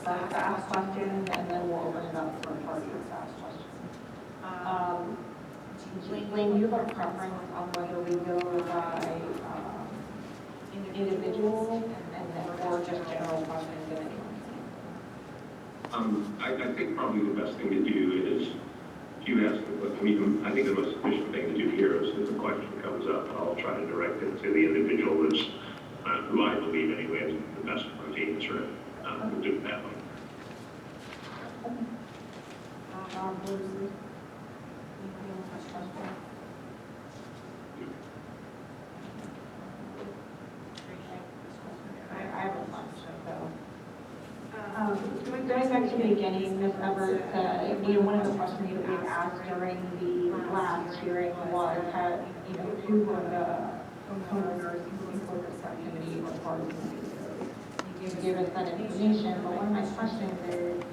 to ask questions, and then we'll open it up for parties to ask questions. Lane, do you have a preference on whether we go by individual and then, or just general questions of anyone? I think probably the best thing to do is, if you ask, I think the most efficient thing to do here is if a question comes up, I'll try to direct it to the individual that's, who I believe anyway is the best one to answer it. We'll do it that way. I have a question, so. Going back to the beginning, Ms. Everett said, one of the questions that we had asked during the last hearing was, who were the homeowners who were the subcommittee or part of the committee? You gave us that information, but one of my questions is,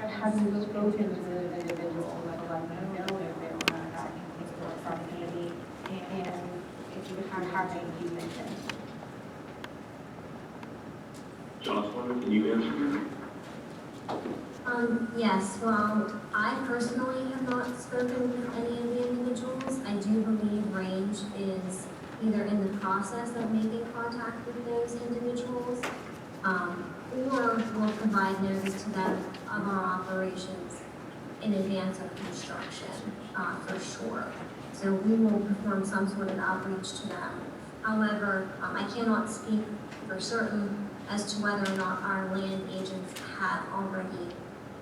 have you spoken to those individuals that let them know if they were on that particular subcommittee, and if you have any communication? Jocelyn, can you answer? Yes, well, I personally have not spoken with any of the individuals. I do believe Range is either in the process of making contact with those individuals, or will provide notice to them of our operations in advance of construction, for sure. So we will perform some sort of outreach to them. However, I cannot speak for certain as to whether or not our land agents have already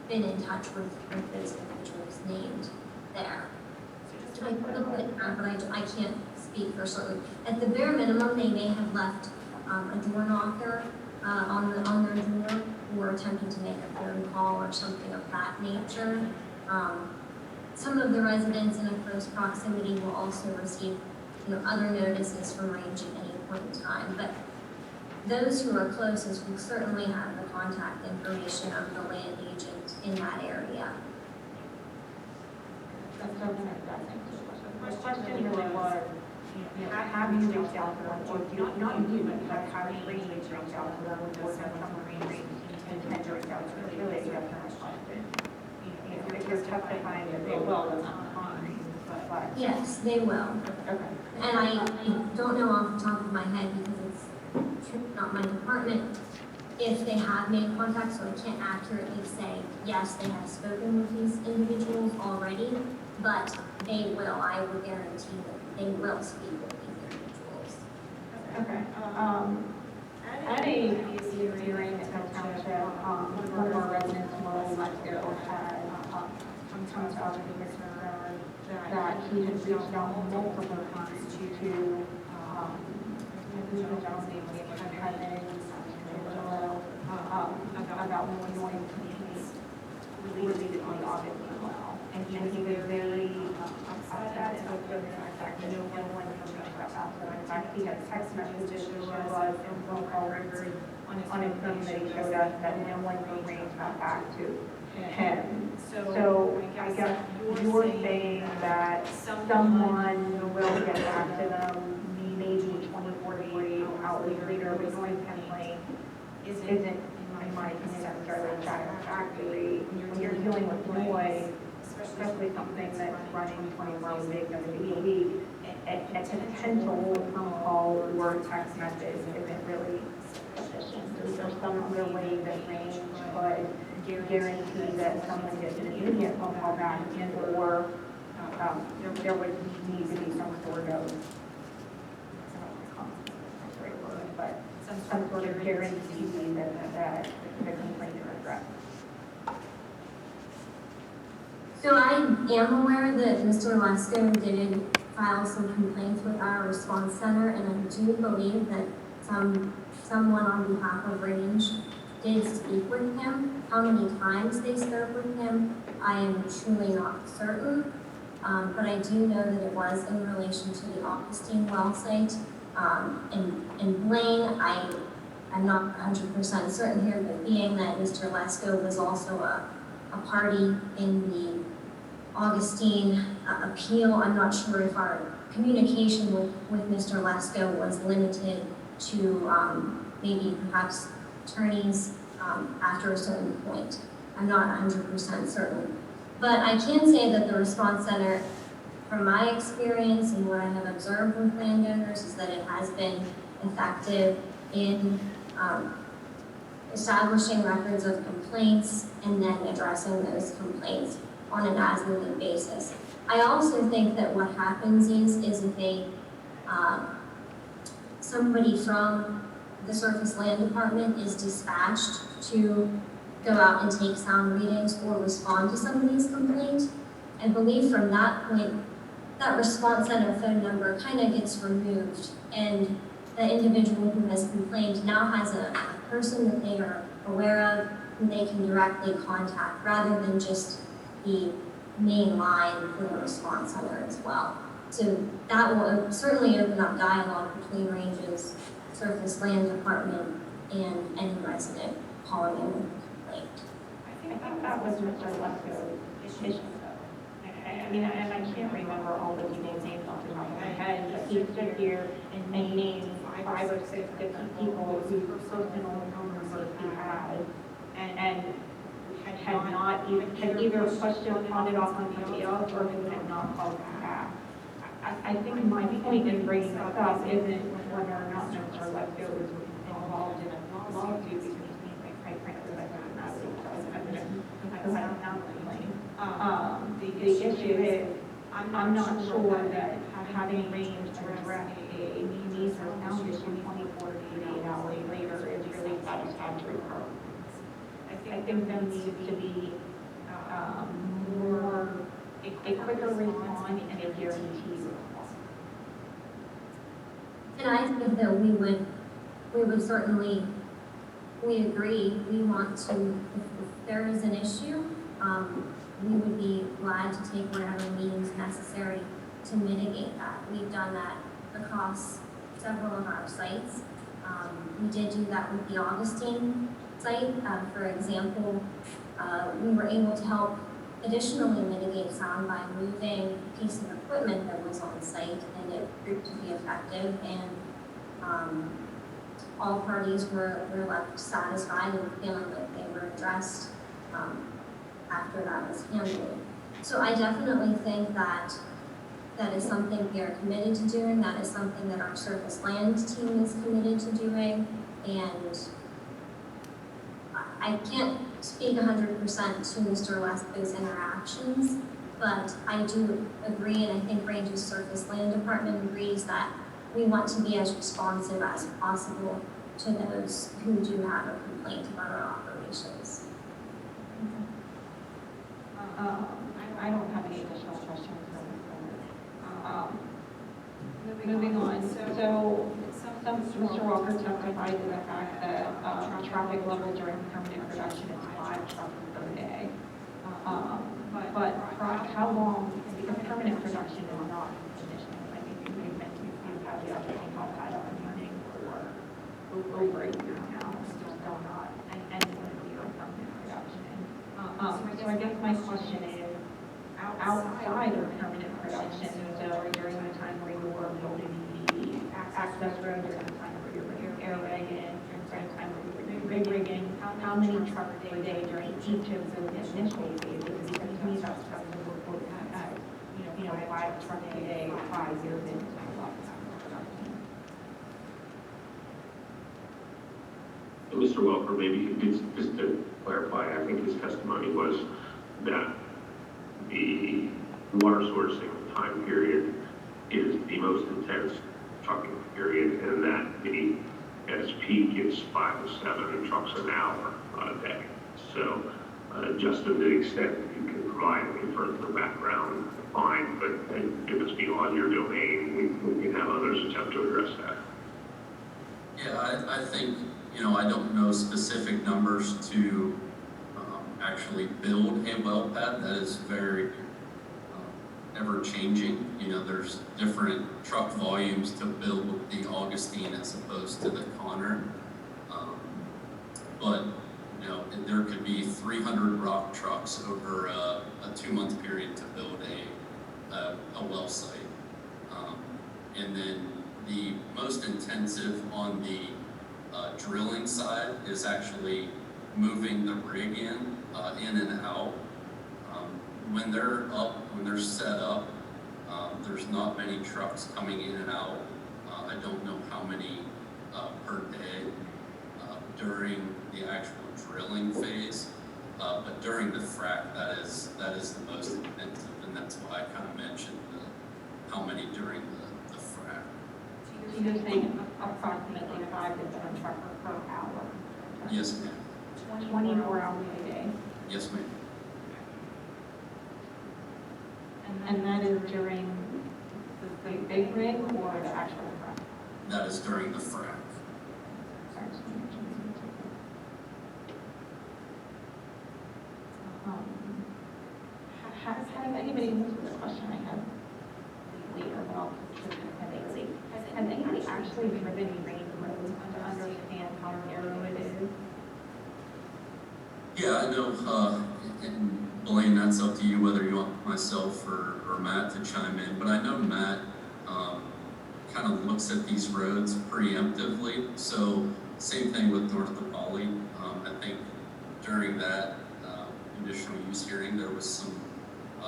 been in touch with those individuals named there. So I could look at that, but I can't speak for certain. At the bare minimum, they may have left a door knocker on their door, or attempting to make a phone call or something of that nature. Some of the residents in a close proximity will also receive other notices from Range at any point in time. But those who are closest will certainly have the contact information of the land agent in that area. That's something like that. My question really was, have you reached out to them, or not you, but have you reached out to them, or have some intent to reach out to them? It's really a definite question. If you're testifying that they will, that's not fine. But Yes, they will. okay. And I don't know off the top of my head because it's not my department if they have made contact, so I can't accurately say, yes, they have spoken with these individuals already, but they will. I will guarantee that they will speak with these individuals. Okay. At a hearing in the township, one of our residents, Merle Lesko, had come to us with concern that he had reached out multiple times to the gentleman named about wanting to be related to the audit as well. And he was very upset and open and in fact, no one coming about that. In fact, he had text messages to us and phone call records on his phone that he showed us that no one could bring that back to him. So I guess you're saying that someone will get back to them maybe 24 to 48 hours later, but going complaint isn't, in my opinion, necessarily satisfactory. When you're dealing with noise, especially something that's running 24 hours a day, 7 days a week, a potential phone call or text message isn't really sufficient. So is there some other way that Range could guarantee that someone gets an immediate phone call back, and or there would need to be some sort of but some sort of guarantee that the complaint is addressed. So I am aware that Mr. Lesko did file some complaints with our response center, and I do believe that someone on behalf of Range did speak with him. How many times they spoke with him, I am truly not certain. But I do know that it was in relation to the Augustine well site. In Blaine, I'm not 100% certain here, but being that Mr. Lesko was also a party in the Augustine appeal, I'm not sure if our communication with Mr. Lesko was limited to maybe perhaps attorneys after a certain point. I'm not 100% certain. But I can say that the response center, from my experience and what I have observed from landowners, is that it has been effective in establishing records of complaints and then addressing those complaints on an as-needed basis. I also think that what happens is if somebody from the Surface Land Department is dispatched to go out and take sound readings or respond to somebody's complaint, I believe from that point, that response center phone number kind of gets removed, and the individual who has complained now has a person that they are aware of who they can directly contact, rather than just the main line for the response center as well. So that will certainly open up dialogue between ranges, Surface Land Department, and any resident calling in with a complaint. I think that was Mr. Lesko's issue. I mean, and I can't remember all the people's names off the top of my head, but he stood here and named 5 or 6 different people whose personal phone numbers he had, and had either pushed it on it off on somebody else, or who had not called back. I think my point in bringing this up isn't whether or not Mr. Lesko was involved in a lawsuit, because quite frankly, I don't know, because I don't have any. The issue is, I'm not sure that having range to address a needs or sound issue 24 to 48 hours later is really satisfactory for us. I think there needs to be more, a quicker response and a guarantee response. And I think that we would certainly, we agree, we want to, if there is an issue, we would be glad to take whatever means necessary to mitigate that. We've done that across several of our sites. We did do that with the Augustine site. For example, we were able to help additionally mitigate sound by moving a piece of equipment that was on site, and it proved to be effective, and all parties were left satisfied and feeling like they were addressed after that was handled. So I definitely think that that is something we are committed to doing. That is something that our Surface Land team is committed to doing. And I can't speak 100% to Mr. Lesko's interactions, but I do agree, and I think Range's Surface Land Department agrees, that we want to be as responsive as possible to those who do have a complaint about our operations. I don't have any additional questions. Moving on, so Mr. Walker testified to the fact that traffic level during permanent production is 5 trucks per day. But for how long, because permanent production is not conditional, I think you mentioned you've had the other thing called that up and running for over a year now, still not anyone of your permanent production. So I guess my question is, outside of permanent production, so during the time where you were building the access road, during the time where you were air rigging, during the time where you were rig rigging, how many trucks per day during each of those initial phases? Because to me, that's something we're looking at, 5 trucks a day, 5 years into production. Mr. Welker, maybe just to clarify, I think his testimony was that the water sourcing time period is the most intense trucking period, and that at its peak is 5 to 7 trucks an hour a day. So, just to the extent that you can provide any further background, fine, but if it's beyond your domain, we can have others attempt to address that. Yeah, I think, I don't know specific numbers to actually build a well pad. That is very ever changing. There's different truck volumes to build the Augustine as opposed to the Connor. But there could be 300 rock trucks over a 2-month period to build a well site. And then the most intensive on the drilling side is actually moving the rig in and out. When they're set up, there's not many trucks coming in and out. I don't know how many per day during the actual drilling phase, but during the frac, that is the most intensive, and that's why I kind of mentioned how many during the frac. So you're saying approximately 5 to 7 trucks per hour? Yes, ma'am. 24 hours a day? Yes, ma'am. And that is during the big rig or the actual frac? That is during the frac. Has anybody, this was a question I had later, but I'll just have it. Has anybody actually driven range roads to understand how narrow it is? Yeah, I know, and Blaine, that's up to you whether you want myself or Matt to chime in, but I know Matt kind of looks at these roads preemptively. So same thing with North of Poly. I think during that conditional use hearing, there was some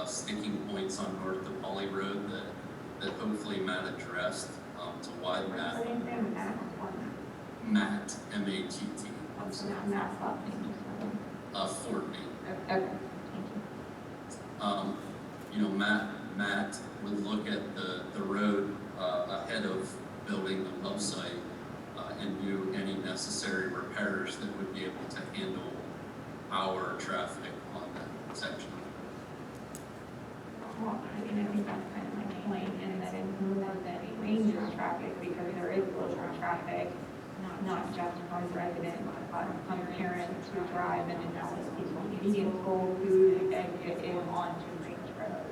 sticking points on North of Poly Road that hopefully Matt addressed to widen that. What do you think, Matt? Matt, M-A-T-T. So Matt's last name, just Fortney. okay, thank you. You know, Matt would look at the road ahead of building the hub site and do any necessary repairs that would be able to handle our traffic on that section. Well, I mean, I think that's kind of my point, and that it's more than Rangers traffic, because there is local traffic, not just from residents, but from parents who drive in and out of people. Convenience school, who exit in onto Range Road.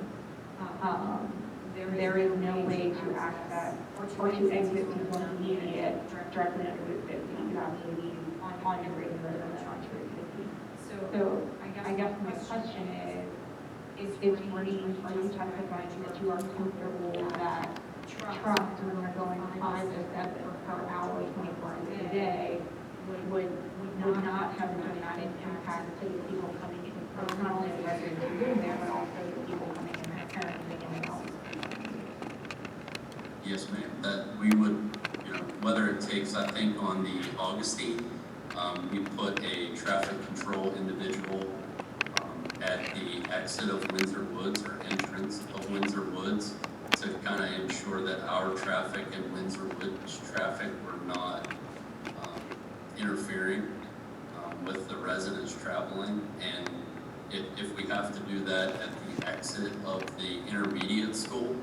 There is no way to access or to exit people immediate directly under Route 50. You have to leave onto Range Road and then onto Route 50. So I guess my question is Range, are you testifying that you are comfortable that trucks, when they're going 5 to 7 per hour, 24 hours a day, would not have a dramatic impact to the people coming in, or not only the residents who live there, but also the people coming in, their parents coming in and out? Yes, ma'am. That we would, you know, whether it takes, I think on the Augustine, we put a traffic control individual at the exit of Windsor Woods or entrance of Windsor Woods to kind of ensure that our traffic and Windsor Woods traffic were not interfering with the residents traveling. And if we have to do that at the exit of the intermediate school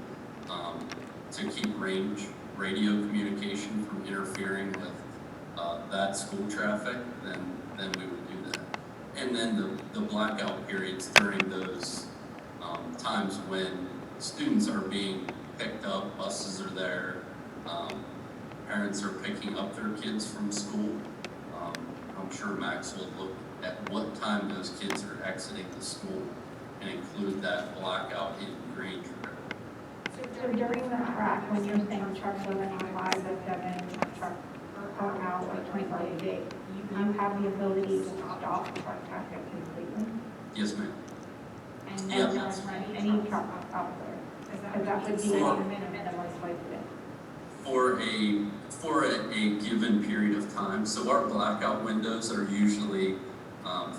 to keep radio communication from interfering with that school traffic, then we would do that. And then the blackout periods during those times when students are being picked up, buses are there, parents are picking up their kids from school. I'm sure Max will look at what time those kids are exiting the school and include that blackout in Grange Road. So during the frac, when you're saying trucks are running 5 to 7 trucks per hour, 24 hours a day, you have the ability to stop truck traffic completely? Yes, ma'am. And Yeah. not run any truck out there? Because that would be a minimum likelihood. For a given period of time. So our blackout windows are usually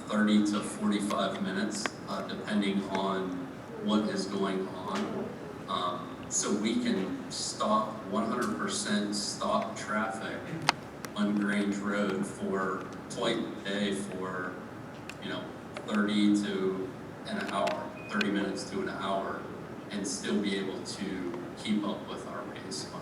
30 to 45 minutes, depending on what is going on. So we can stop 100% stop traffic on Grange Road for twice a day for 30 to an hour, 30 minutes to an hour, and still be able to keep up with our pace on